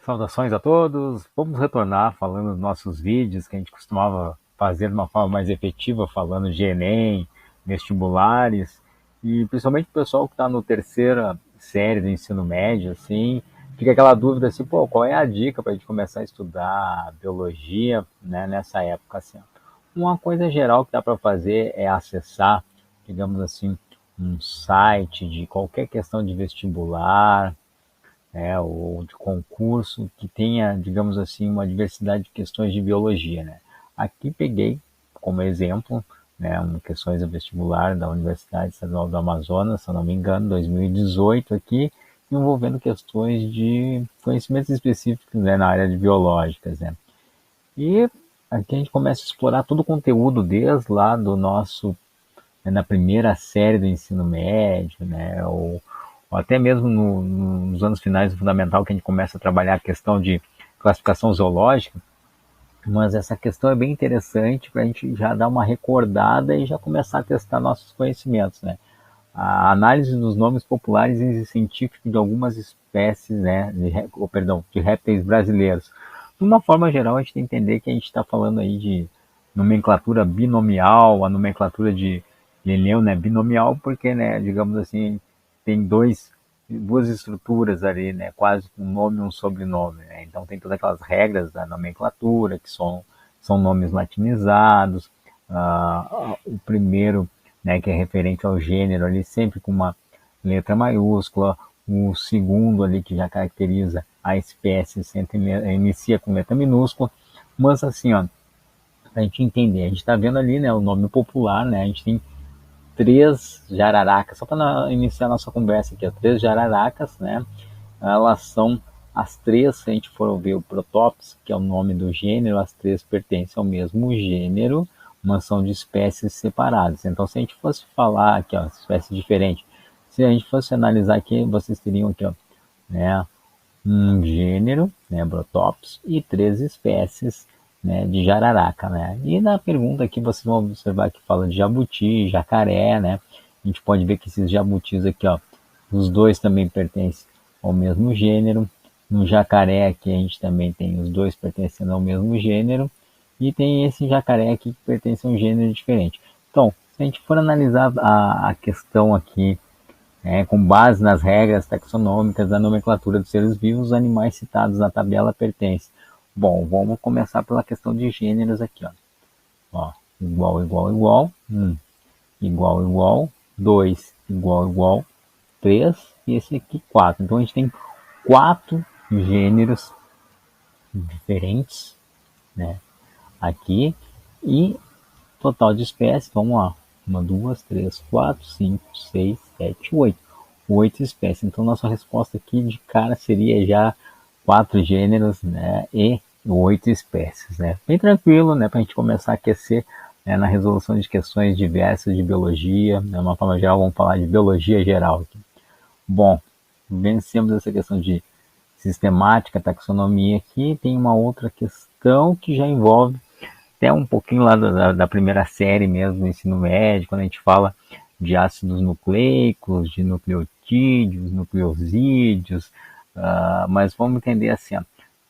Saudações a todos. Vamos retornar falando dos nossos vídeos que a gente costumava fazer de uma forma mais efetiva, falando de Enem, vestibulares, e principalmente o pessoal que está no terceira série do ensino médio, assim, fica aquela dúvida assim, pô, qual é a dica para a gente começar a estudar biologia, né, nessa época, assim. Uma coisa geral que dá para fazer é acessar, digamos assim, um site de qualquer questão de vestibular, ou de concurso que tenha, digamos assim, uma diversidade de questões de biologia, né? Aqui peguei como exemplo, né, questões do vestibular da Universidade Estadual do Amazonas, se eu não me engano, 2018 aqui, envolvendo questões de conhecimentos específicos, né, na área de biológicas, né? E aqui a gente começa a explorar todo o conteúdo desde lá do nosso, né, na primeira série do ensino médio, né, ou até mesmo nos anos finais do fundamental, que a gente começa a trabalhar a questão de classificação zoológica, mas essa questão é bem interessante para a gente já dar uma recordada e já começar a testar nossos conhecimentos, né? A análise dos nomes populares e científicos de algumas espécies, né, de répteis brasileiros. De uma forma geral, a gente tem que entender que a gente está falando aí de nomenclatura binomial, a nomenclatura de Linneu, né, binomial, porque, né, digamos assim, tem duas estruturas ali, né, quase um nome e um sobrenome, né? Então tem todas aquelas regras da nomenclatura, que são nomes latinizados, o primeiro, né, que é referente ao gênero ali, sempre com uma letra maiúscula, o segundo ali que já caracteriza a espécie sempre inicia com letra minúscula, mas assim, ó, a gente entender, a gente está vendo ali, né, o nome popular, né, a gente tem três jararacas, só para iniciar a nossa conversa aqui, ó, três jararacas, né, elas são as três, se a gente for ver o Protops, que é o nome do gênero, as três pertencem ao mesmo gênero, mas são de espécies separadas. Então, se a gente fosse falar aqui, ó, espécie diferente, se a gente fosse analisar aqui, vocês teriam aqui, ó, né, um gênero, né, Protops, e três espécies, né, de jararaca, né? E na pergunta aqui vocês vão observar que fala de jabuti, jacaré, né? A gente pode ver que esses jabutis aqui, ó, os dois também pertencem ao mesmo gênero. No jacaré aqui a gente também tem os dois pertencendo ao mesmo gênero. E tem esse jacaré aqui que pertence a um gênero diferente. Então, se a gente for analisar a questão aqui, com base nas regras taxonômicas da nomenclatura dos seres vivos, os animais citados na tabela pertencem. Bom, vamos começar pela questão de gêneros aqui, ó. Ó, igual, igual, igual, igual, igual, 2, igual, igual, 3 e esse aqui 4. Então a gente tem quatro gêneros diferentes, né, aqui, e total de espécies, vamos lá, 1, 2, 3, 4, 5, 6, 7, 8. 8 espécies. Então nossa resposta aqui de cara seria já quatro gêneros, né, e 8 espécies, né? Bem tranquilo, né, para a gente começar a aquecer, né, na resolução de questões diversas de biologia, né, de uma forma geral, vamos falar de biologia geral aqui. Bom, vencemos essa questão de sistemática, taxonomia aqui, tem uma outra questão que já envolve até um pouquinho lá da primeira série mesmo, do ensino médio, quando a gente fala de ácidos nucleicos, de nucleotídeos, nucleosídeos, mas vamos entender assim,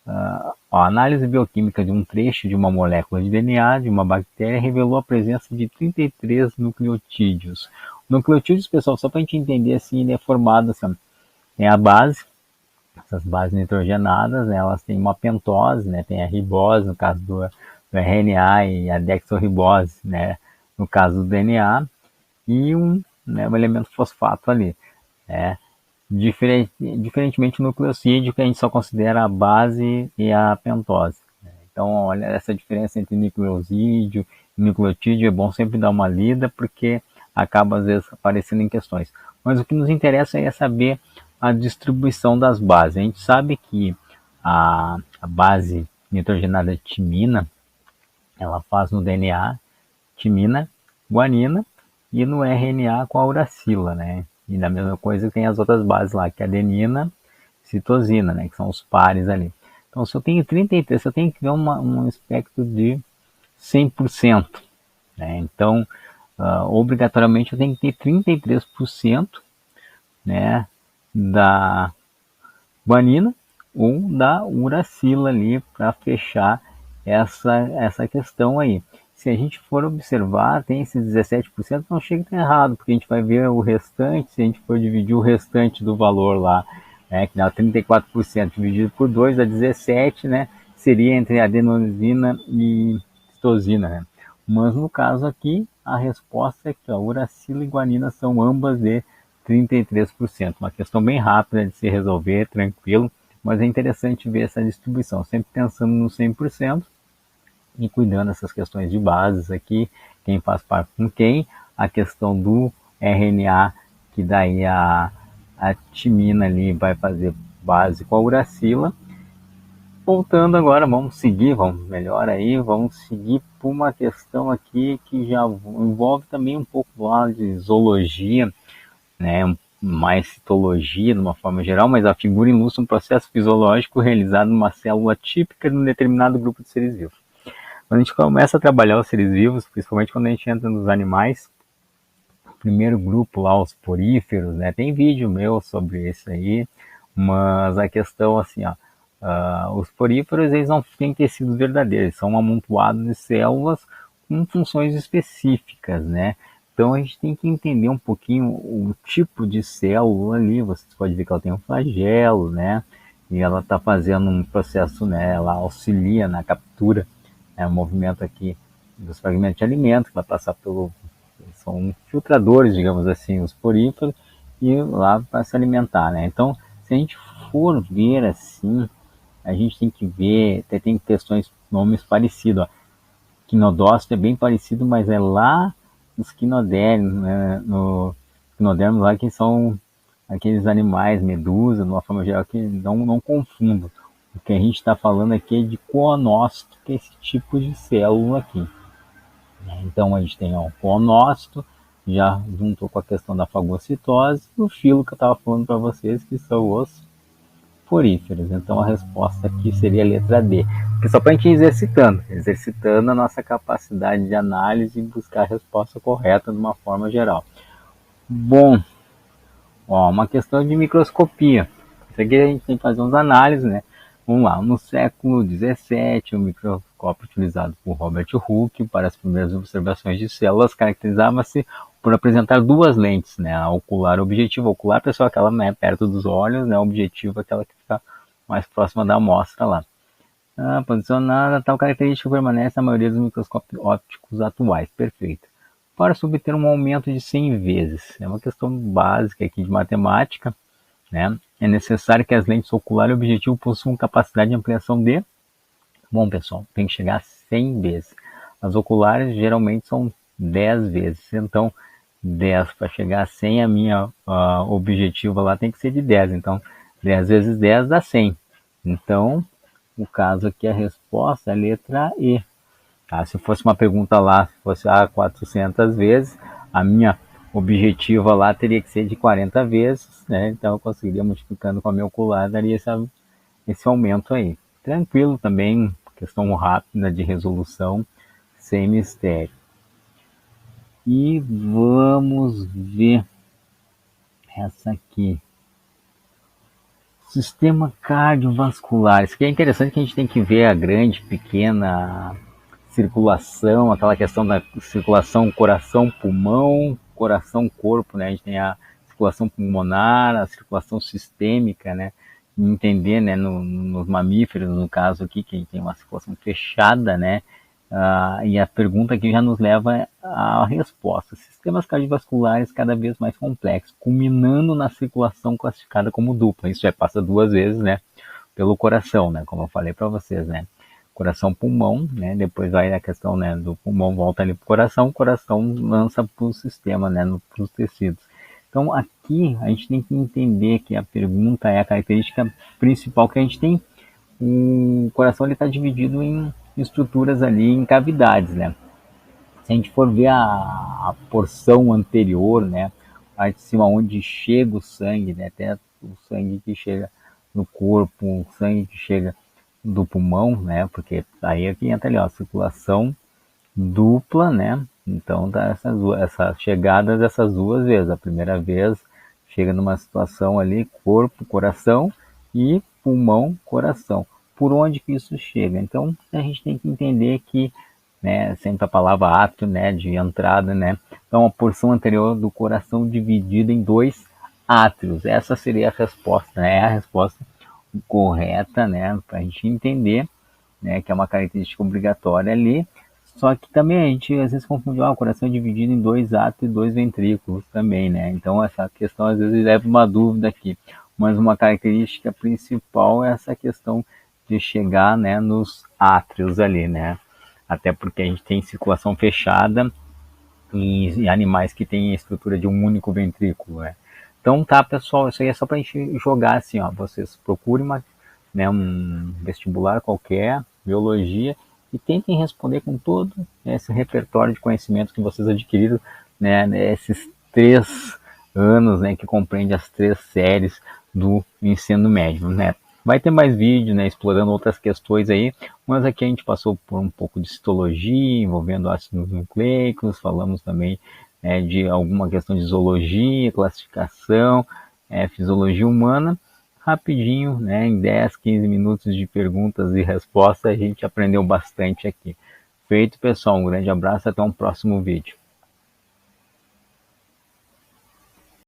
a análise bioquímica de um trecho de uma molécula de DNA de uma bactéria revelou a presença de 33 nucleotídeos. Nucleotídeos, pessoal, só para a gente entender assim, ele é formado assim, tem a base, essas bases nitrogenadas, né, elas têm uma pentose, né, tem a ribose, no caso do RNA, e a dexorribose, né, no caso do DNA, e né, um elemento fosfato ali, né, diferentemente do nucleosídeo, que a gente só considera a base e a pentose. Né. Então, olha, essa diferença entre nucleosídeo e nucleotídeo é bom sempre dar uma lida, porque acaba às vezes aparecendo em questões. Mas o que nos interessa é saber a distribuição das bases. A gente sabe que a base nitrogenada timina, ela faz no DNA timina, guanina, e no RNA com a uracila, né? E da mesma coisa tem as outras bases lá, que é adenina, citosina, né? Que são os pares ali. Então, se eu tenho 33, se eu tenho que ver um espectro de 100%, né? Então, obrigatoriamente eu tenho que ter 33%, né, da guanina, ou da uracila ali para fechar essa questão aí. Se a gente for observar, tem esses 17%, não chega a estar errado, porque a gente vai ver o restante, se a gente for dividir o restante do valor lá, né, que dá 34% dividido por 2 dá 17, né, seria entre adenosina e citosina, né. Mas no caso aqui, a resposta é que a uracila e guanina são ambas de 33%. Uma questão bem rápida de se resolver, tranquilo, mas é interessante ver essa distribuição, sempre pensando no 100% e cuidando dessas questões de bases aqui, quem faz parte com quem, a questão do RNA, que daí a timina ali vai fazer base com a uracila. Voltando agora, vamos seguir por uma questão aqui que já envolve também um pouco lá de zoologia, né, mais citologia de uma forma geral, mas a figura ilustra um processo fisiológico realizado numa célula típica de um determinado grupo de seres vivos. Quando a gente começa a trabalhar os seres vivos, principalmente quando a gente entra nos animais, o primeiro grupo lá, os poríferos, né, tem vídeo meu sobre isso aí, mas a questão assim, ó, os poríferos eles não têm tecidos verdadeiros, são um amontoado de células com funções específicas, né? Então a gente tem que entender um pouquinho o tipo de célula ali. Vocês podem ver que ela tem um flagelo, né? E ela está fazendo um processo, né? Ela auxilia na captura, né? O movimento aqui dos fragmentos de alimento que vai passar pelo, são filtradores, digamos assim, os poríferos, e lá para se alimentar, né? Então, se a gente for ver assim, a gente tem que ver, tem questões, nomes parecidos, ó. Quinodócito é bem parecido, mas é lá nos quinodermos, né? No quinodermos lá que são aqueles animais, medusa, de uma forma geral, que não confundo. O que a gente está falando aqui é de coonócito, que é esse tipo de célula aqui. Então a gente tem o coonócito, já juntou com a questão da fagocitose, e o filo que eu estava falando para vocês, que são os poríferos. Então a resposta aqui seria a letra D. Porque só para a gente ir exercitando a nossa capacidade de análise e buscar a resposta correta de uma forma geral. Bom, ó, uma questão de microscopia. Isso aqui a gente tem que fazer uns análises, né? Vamos lá, no século XVII, o microscópio utilizado por Robert Hooke para as primeiras observações de células caracterizava-se por apresentar duas lentes, né? A ocular objetiva. Ocular, pessoal, aquela, né, perto dos olhos, né? Objetiva, aquela que fica mais próxima da amostra lá. Posicionada, tal característica permanece na maioria dos microscópios ópticos atuais. Perfeito. Para se obter um aumento de 100 vezes. É uma questão básica aqui de matemática, né? É necessário que as lentes ocular e objetivo possuam capacidade de ampliação de... Bom, pessoal, tem que chegar a 100 vezes. As oculares geralmente são 10 vezes. Então, 10 para chegar a 100, a minha objetiva lá tem que ser de 10. Então, 10 vezes 10 dá 100. Então, no caso aqui, a resposta é a letra E. Tá? Se fosse uma pergunta lá, se fosse 400 vezes, a minha objetiva lá teria que ser de 40 vezes, né? Então eu conseguiria multiplicando com a minha ocular, daria esse aumento aí. Tranquilo também, questão rápida de resolução, sem mistério. E vamos ver essa aqui. Sistema cardiovascular. Isso aqui é interessante, que a gente tem que ver a grande, pequena circulação, aquela questão da circulação coração-pulmão, coração-corpo, né? A gente tem a circulação pulmonar, a circulação sistêmica, né? Entender, né, nos mamíferos, no caso aqui, que a gente tem uma circulação fechada, né? E a pergunta aqui já nos leva à resposta. Sistemas cardiovasculares cada vez mais complexos, culminando na circulação classificada como dupla. Isso já passa duas vezes, né, pelo coração, né, como eu falei para vocês, né. Coração-pulmão, né, depois vai a questão, né, do pulmão volta ali para o coração lança para o sistema, né, para os tecidos. Então aqui a gente tem que entender que a pergunta é a característica principal que a gente tem. O coração está dividido em estruturas ali, em cavidades, né? Se a gente for ver a porção anterior, né, a parte de cima onde chega o sangue, né, até o sangue que chega no corpo, o sangue que chega do pulmão, né, porque aí aqui entra ali, ó, circulação dupla, né, então tá essa chegada dessas duas vezes. A primeira vez chega numa situação ali, corpo, coração, e pulmão, coração. Por onde que isso chega? Então, a gente tem que entender que, né, sempre a palavra átrio, né, de entrada, né, então a porção anterior do coração dividida em 2 átrios. Essa seria a resposta, né, a resposta correta, né, para a gente entender, né, que é uma característica obrigatória ali. Só que também a gente às vezes confunde, o coração é dividido em 2 átrios e 2 ventrículos também, né? Então essa questão às vezes leva uma dúvida aqui. Mas uma característica principal é essa questão de chegar, né, nos átrios ali, né? Até porque a gente tem circulação fechada e animais que têm a estrutura de um único ventrículo, né? Então tá, pessoal, isso aí é só para a gente jogar assim, ó. Vocês procurem né, um vestibular qualquer, biologia, e tentem responder com todo esse repertório de conhecimento que vocês adquiriram, né, esses 3 anos, né, que compreende as 3 séries do ensino médio, né. Vai ter mais vídeo, né, explorando outras questões aí, mas aqui a gente passou por um pouco de citologia, envolvendo ácidos nucleicos, falamos também, né, de alguma questão de zoologia, classificação, fisiologia humana, rapidinho, né, em 10, 15 minutos de perguntas e respostas, a gente aprendeu bastante aqui. Feito, pessoal, um grande abraço, até um próximo vídeo.